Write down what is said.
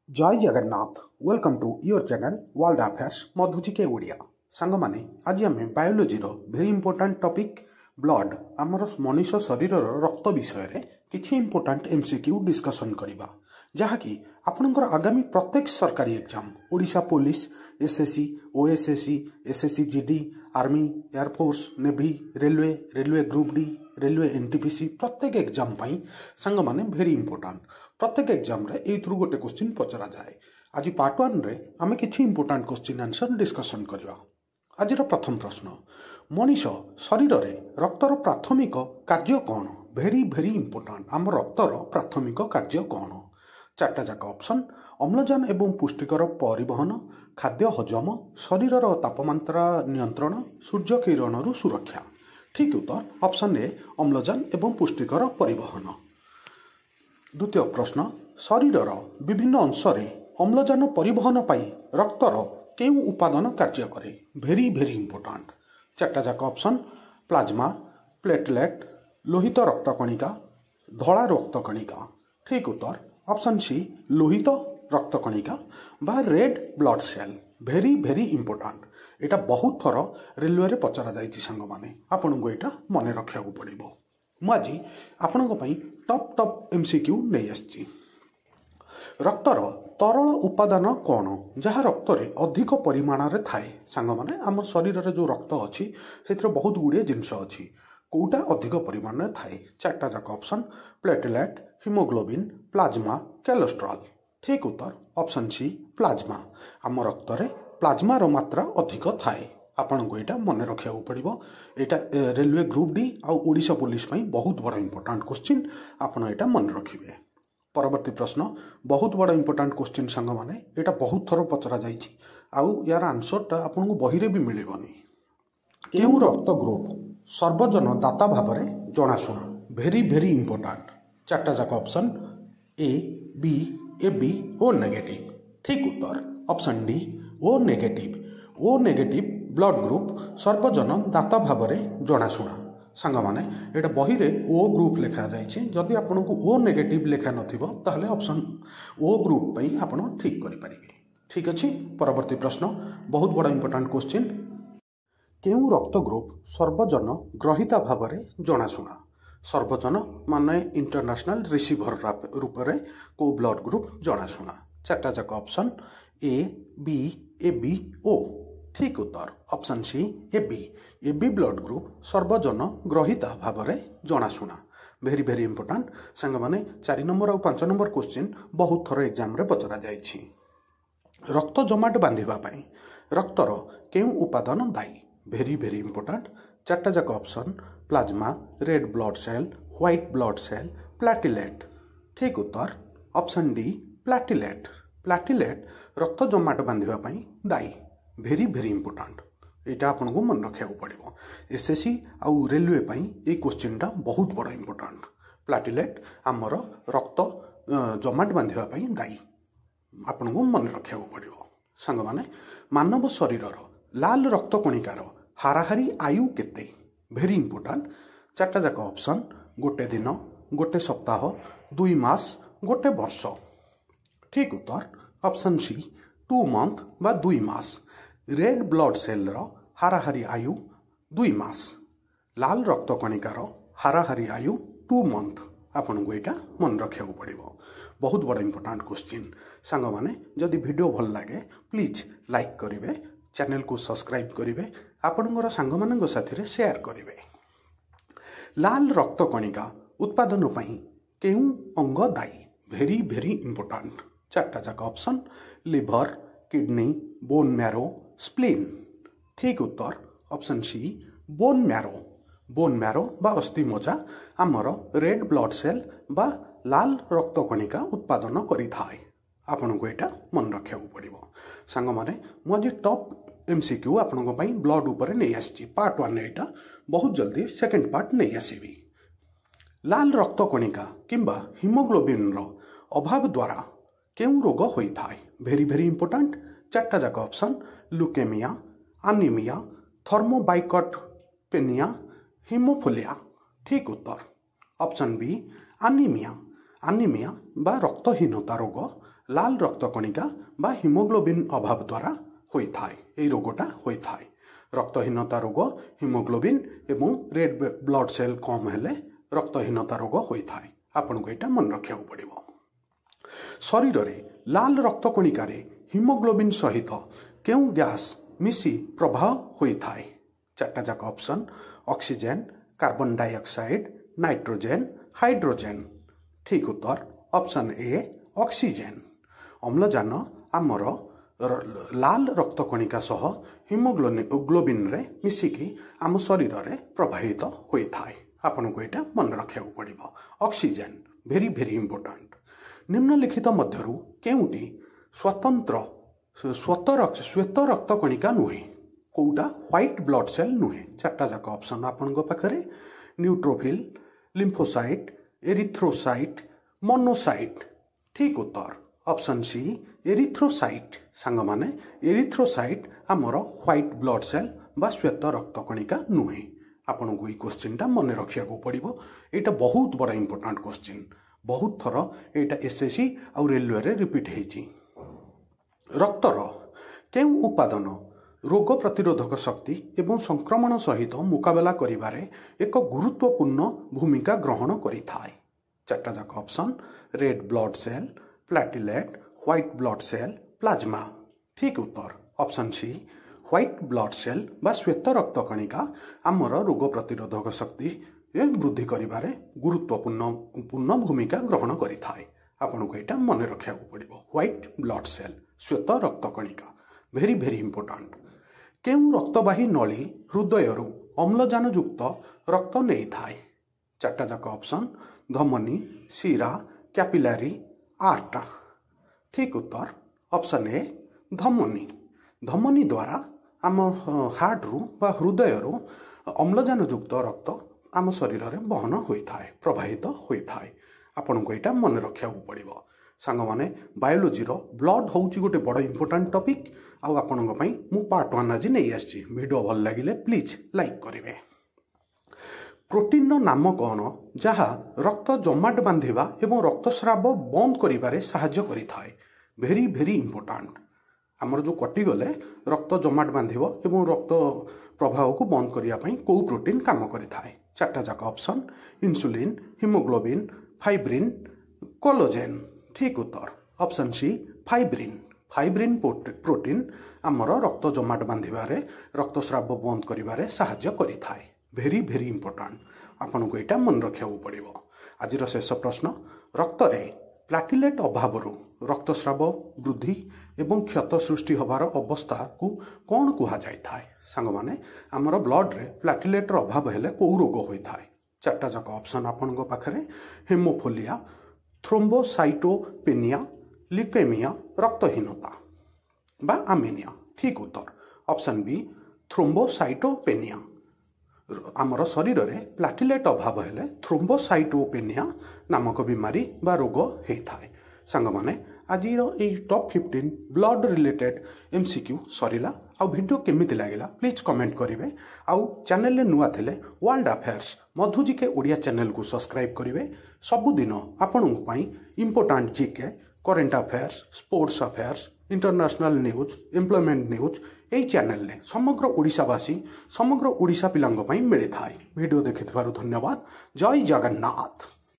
जय Jagannath welcome to your channel world affairs मधुजी के ओडिया सांग माने आज आम biology very important topic blood आमर मनीष शरीर रक्त विषय रे किछि इंपोर्टाट एमसीक्यू डिस्कशन करबा जहाँकि आपणकर आगामी प्रत्येक सरकारी exam Odisha police SSC OSSC SSC GD army air force navy railway group D railway NTPC प्रत्येक एग्जाम पाई सांग माने वेरी इंपोर्टाट प्रत्येक एग्जाम रे एथरु गोटे क्वेश्चन पचरा जाए। आज पार्ट 1 रे आमे किछि इंपोर्टाट क्वेश्चन आंसर डिस्कशन करबा। आज प्रथम प्रश्न मनीष शरीर रे रक्तर प्राथमिक कार्य कौन? वेरी वेरी इंपोर्टाट आम रक्तर प्राथमिक कार्य कौन? चार्टा जाक ऑप्शन अम्लजान एवं पुष्टिकर परिवहन खाद्य हजम शरीर तापमात्रा नियंत्रण सूर्य किरण सुरक्षा। ठीक उत्तर ऑप्शन ए अम्लजान एवं पुष्टिकर परिवहन। द्वितीय प्रश्न शरीर विभिन्न अंश अम्लजान परिवहन पाई रक्तर केउ उपादान कार्य करे? वेरी वेरी इंपोर्टाट चार्टा जाक ऑप्शन प्लाज्मा प्लेटलेट लोहित रक्तकणिका धला रक्तकणिका। ठीक उत्तर ऑप्शन सी लोहित रक्तकणिका बा red blood cell. Very very important एटा बहुत थर रेलवे रे पचरा जाइछि संग माने आपन को एटा मने रखिया को पड़िबो। मु आज आपन को पई टॉप एमसीक्यू नै आछि। रक्तर तरल उपादान कौन जहाँ रक्त रे अधिक परिमाण रे थाए? सांग माने आम शरीर रे जो रक्त अछि सेतिर बहुत गुड़िए जिनस अछि कोटा अधिक परिमाण रे थाए? चार्टा जाक option platelet haemoglobin plasma cholesterol. ठीक उत्तर ऑप्शन सी प्लाज्मा आम रक्त रे प्लाज्मा रो मात्रा अधिक थाए। आपन को एटा मन रखिया पड़िबो। एटा रेलवे ग्रुप डी आ ओडिशा पुलिस पई बहुत बड़ा इंपोर्टेंट क्वेश्चन आपन एटा मन रखिबे। परवर्ती प्रश्न बहुत बड़ा इंपोर्टेंट क्वेश्चन सांग माने एटा बहुत थर पचरा जाइछि आउ यार आंसरटा आपन को बही रे भी मिलिबनी। केउ रक्त ग्रुप सर्वजन दाता भाव में जनाशुना? वेरी वेरी इंपोर्टाट चार्टा जाक option A B A B O negative. ठीक उत्तर option D O negative blood group सर्वजन दाता भाव में जनाशुना। सांग माने एटा बही रे ओ ग्रुप लिखा जाइछि जदि आपन को ओ नेगेटिव लिखा नथिबो ताहले ऑप्शन ओ ग्रुप पई आपन ठीक करि परिबे। ठीक अछि परवर्ती प्रश्न बहुत बड़ा इंपोर्टेंट क्वेश्चन केउ रक्त ग्रुप सर्वजन ग्रहिता भाव में जनाशुना? सर्वजन माने इंटरनेशनल रिसीभर रूप में को ब्लड ग्रुप जनाशुना? चार्टा जाक ऑप्शन ए बी ओ। ठीक उत्तर option C A B blood group सर्वजन ग्रहिता भाव में जनाशुना। वेरी वेरी इंपोर्टाट सांग माने 4 नंबर और 5 नंबर क्वेश्चन बहुत थर एग्जाम रे पचरा जाइछि। रक्त जमाट बांधिबा पई रक्तर केउ उपादान दायी? वेरी वेरी इंपोर्टाट चार्टा जाक option plasma red blood cell white blood cell platelet. ठीक उत्तर ऑप्शन डी प्लेटलेट रक्त जमाट बांधिबा पई दायी। वेरी वेरी इंपोर्टाट एटा आपन को मन रखिया पड़िबो। एसएससी आउ रेलवे पई ए क्वेश्चनटा बहुत बड़ा इंपोर्टाट प्लेटलेट आमर रक्त जमाट बांधिबा पई दायी आपन को मन रखिया पड़िबो। सांग माने मानव शरीर लाल रक्त कणिकार हाराहारी आयु केते? वेरी इंपोर्टाट चार्टा जाक ऑप्शन गोटे दिन गोटे सप्ताह 2 मास गोटे वर्ष। ठीक उत्तर ऑप्शन सी 2 मंथ बा 2 मास। रेड ब्लड सेल हाराहारी आयु 2 मास लाल रक्त कणिकार हाराहारी आयु 2 मंथ आपन को एटा मन रखिया पड़िबो। बहुत बड़ा इंपोर्टेंट क्वेश्चन सांग माने जदि वीडियो भल लागे प्लीज लाइक करिवे चैनल को सब्सक्राइब करिवे आपनकर सांग मानक साथी रे शेयर करिवे। लाल रक्त कणिका उत्पादन पई केउ अंग दायी? वेरी वेरी इंपोर्टेंट चार्टा जाक option liver kidney bone marrow spleen. ठीक उत्तर ऑप्शन सी बोन मैरो बा अस्थि मज्जा आमर रेड ब्लड सेल बा लाल रक्त कणिका उत्पादन करि थाए। आपन को एटा मन रखिया पड़िबो। सांग माने मु आज टॉप एमसीक्यू आपन को पई ब्लड ऊपर नै आछि पार्ट 1 एटा बहुत जल्दी सेकंड पार्ट नै आसीबी। लाल रक्त कणिका किंबा हिमोग्लोबिन रो अभाव द्वारा केउ रोग होई थाए? वेरी वेरी इंपोर्टेंट चार्टा जाक ऑप्शन लुकेमिया एनीमिया थर्मोबाइकटपेनिया हिमोफिलिया। ठीक उत्तर ऑप्शन बी एनीमिया बा रक्तहीनता रोग लाल रक्तकणिका बा हिमोग्लोबिन अभाव द्वारा होता है। यही रोगटा होता है रक्तहीनता रोग हिमोग्लोबिन एवं रेड ब्लड सेल कम हेले रक्तहीनता रोग होता है। आपन को यहाँ मन रखा पड़ो। शरीर में लाल रक्तकणिकार हिमोग्लोबिन सहित क्यों गैस मिसी प्रभाव होता है? चार्टा जाक option oxygen, carbon dioxide, nitrogen, hydrogen. ठीक उत्तर ऑप्शन ए ऑक्सीजन। अम्लजान आमर लाल रक्तकणिका सह हिमोग्लोबिन रे मिसिकी आम शरीर रे प्रभावित होता है। आपन को यहाँ मन रखा पड़ो। ऑक्सीजन भेरी भेरी इंपोर्टेंट। निम्नलिखित मध्यरु केउटी स्वतंत्र श्वेत रक्तकणिका नुहे? कौटा व्हाइट ब्लड सेल नुहे? चार्टा जाक ऑप्शन आपन पाखरे न्यूट्रोफिल, लिम्फोसाइट, एरिथ्रोसाइट, मोनोसाइट। ठीक उत्तर ऑप्शन सी एरिथ्रोसाइट। सांग माने एरिथ्रोसाइट आमर व्हाइट ब्लड सेल बा श्वेत रक्तकणिका नुहे। आपन को क्वेश्चन टा मन रखा पड़ो। यहाँ बहुत बड़ा इंपोर्टेंट क्वेश्चन, बहुत थर यहाँ एसएससी और रेलवे रे रिपीट होती। रक्तर केउं उपादान रोग प्रतिरोधक शक्ति एवं संक्रमण सहित मुकाबला करिबारे एक गुरुत्वपूर्ण भूमिका ग्रहण करिथाय? चार्टा जाक option red blood cell, platelet, white blood cell, plasma. ठीक उत्तर option C white blood cell बा श्वेत रक्तकणिका आमर रोग प्रतिरोधक शक्ति वृद्धि करिबारे गुरुत्वपूर्ण भूमिका ग्रहण करिथाय। आपन को यहाँ मन रखा पड़ो। व्हाइट ब्लड सेल श्वेत रक्तकणिका भेरी भेरी इंपोर्टेंट। केउं रक्तवाही नली हृदय अम्लजान युक्त रक्त नहीं थाए? चार्टा जाक ऑप्शन धमनी, शिरा, कैपिलारी, आर्टा। ठीक उत्तर ऑप्शन ए धमनी। धमनी द्वारा आम हार्ट रु बा हृदय अम्लजान युक्त रक्त आम शरीर में बहन होता है, प्रवाहित होता है। आपन को यहाँ मन रखा पड़ो। सांग माने बायोलोजी रो ब्लड होउची गोटे बड़ इंपोर्टेंट टॉपिक। आउ आपन मु पार्ट 1 आज नहीं आसी। वीडियो भल लगिले प्लीज लाइक करेंगे। प्रोटीन नाम कौन जहाँ रक्त जमाट बांधिबा एवं रक्तस्राव बंद करिबारे साहाय्य करिथाय? भेरी भेरी इंपोर्टेंट। आमर जो कटिगले रक्त जमाट बांधिबो एवं रक्त प्रवाह को बंद करिया पई को प्रोटीन काम करिथाय? चार्टा जाक option insulin, haemoglobin, fibrin, collagen. ठीक उत्तर option C fibrin. Fibrin protein आमर रक्त जमाट बांधिबारे रक्तस्राव बंद करिबारे साहाय्य करिथाय। भेरी भेरी इंपोर्टेंट। आपन को यहाँ मन रखा पड़ो। आज शेष प्रश्न रक्त रे प्लाटिलेट अभाव रक्तस्राव वृद्धि एवं क्षत सृष्टि होबार अवस्था को कौन कहा जाए? सांग माने आमर ब्लड रे प्लाटिलेटर अभाव हेले को रोग होता है? चार्टा जाक ऑप्शन आपन पाखरे हेमोफोलिया, थ्रोम्बोसाइटोपेनिया, ल्यूकेमिया, रक्तहीनता बा आमिनिया। ठीक उत्तर ऑप्शन बी थ्रोम्बोसाइटोपेनिया। आमर शरीर में प्लाटिलेट अभाव हेले थ्रोम्बोसाइटोपेनिया नामक बीमारी बा रोग होता है। सांग माने आज top 15 blood related MCQ Sarila. आउ वीडियो केमिति लागिला प्लीज कमेंट करेंगे। आउ चैनल नुआ थिले वर्ल्ड अफेयर्स मधुजिके ओडिया चैनल को सब्सक्राइब करेंगे। सबुदिन आपण important GK, current affairs, sports affairs, international news, employment news यही चैनल ने समग्र ओडिशावासी समग्र ओडिशा पिलांग मिली थाए। वीडियो देखिथिबारु धन्यवाद। जय जगन्नाथ।